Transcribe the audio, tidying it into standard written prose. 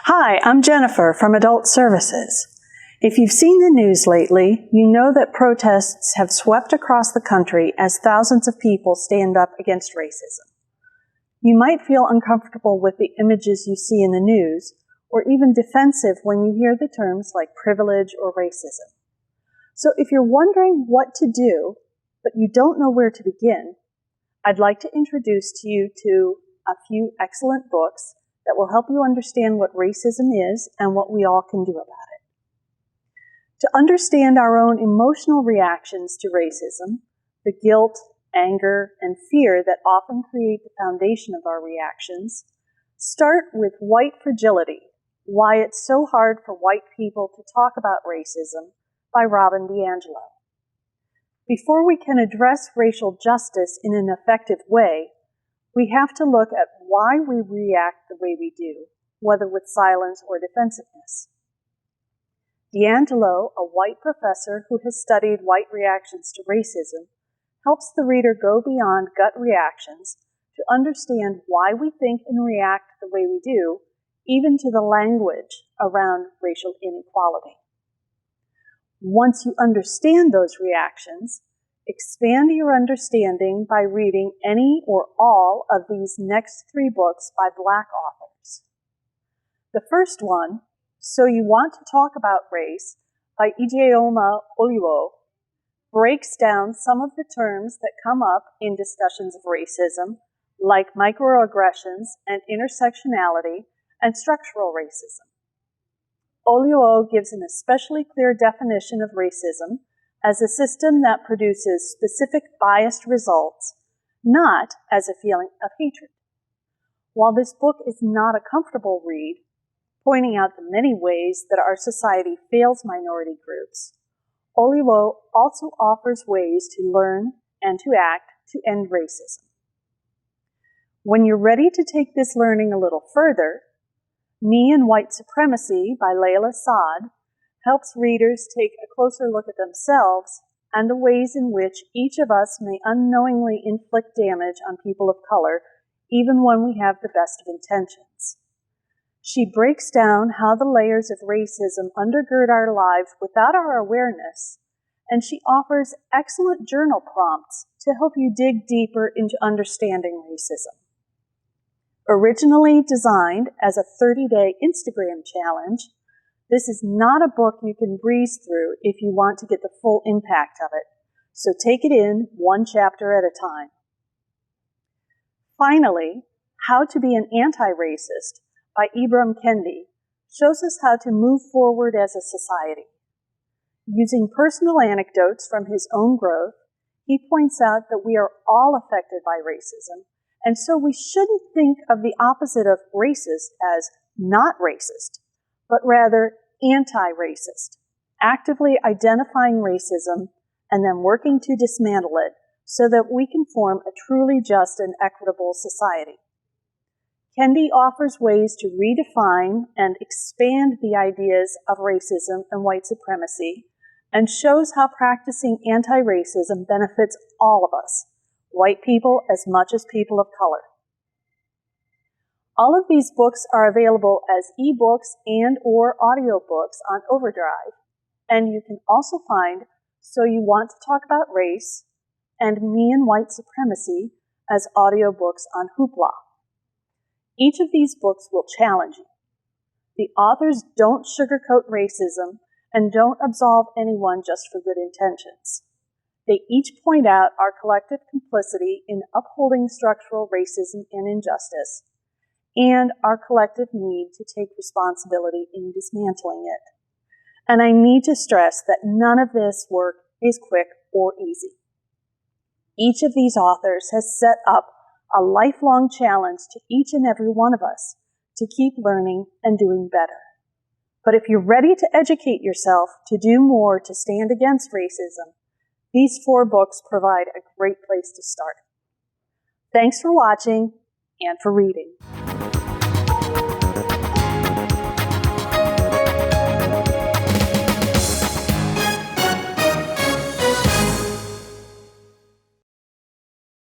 Hi, I'm Jennifer from Adult Services. If you've seen the news lately, you know that protests have swept across the country as thousands of people stand up against racism. You might feel uncomfortable with the images you see in the news, or even defensive when you hear the terms like privilege or racism. So if you're wondering what to do, but you don't know where to begin, I'd like to introduce to you a few excellent books that will help you understand what racism is and what we all can do about it. To understand our own emotional reactions to racism, the guilt, anger, and fear that often create the foundation of our reactions, start with White Fragility, Why It's So Hard for White People to Talk About Racism by DiAngelo. Before we can address racial justice in an effective way, we have to look at why we react the way we do, whether with silence or defensiveness. DiAngelo, a white professor who has studied white reactions to racism, helps the reader go beyond gut reactions to understand why we think and react the way we do, even to the language around racial inequality. Once you understand those reactions, expand your understanding by reading any or all of these next 3 books by Black authors. The first one, So You Want to Talk About Race, by Ijeoma Oluo, breaks down some of the terms that come up in discussions of racism, like microaggressions and intersectionality and structural racism. Oluo gives an especially clear definition of racism as a system that produces specific biased results, not as a feeling of hatred. While this book is not a comfortable read, pointing out the many ways that our society fails minority groups, Oluo also offers ways to learn and to act to end racism. When you're ready to take this learning a little further, Me and White Supremacy by Layla Saad helps readers take a closer look at themselves and the ways in which each of us may unknowingly inflict damage on people of color, even when we have the best of intentions. She breaks down how the layers of racism undergird our lives without our awareness, and she offers excellent journal prompts to help you dig deeper into understanding racism. Originally designed as a 30-day Instagram challenge, this is not a book you can breeze through if you want to get the full impact of it, so take it in one chapter at a time. Finally, How to Be an Anti-Racist by Ibram Kendi shows us how to move forward as a society. Using personal anecdotes from his own growth, he points out that we are all affected by racism, and so we shouldn't think of the opposite of racist as not racist, but rather anti-racist, actively identifying racism and then working to dismantle it so that we can form a truly just and equitable society. Kendi offers ways to redefine and expand the ideas of racism and white supremacy and shows how practicing anti-racism benefits all of us, white people as much as people of color. All of these books are available as ebooks and/or audiobooks on Overdrive, and you can also find So You Want to Talk About Race and Me and White Supremacy as audiobooks on 𝗪𝗄𝗏. Each of these books will challenge you. The authors don't sugarcoat racism and don't absolve anyone just for good intentions. They each point out our collective complicity in upholding structural racism and injustice, and our collective need to take responsibility in dismantling it. And I need to stress that none of this work is quick or easy. Each of these authors has set up a lifelong challenge to each and every one of us to keep learning and doing better. But if you're ready to educate yourself to do more to stand against racism, these 4 books provide a great place to start. Thanks for watching and for reading.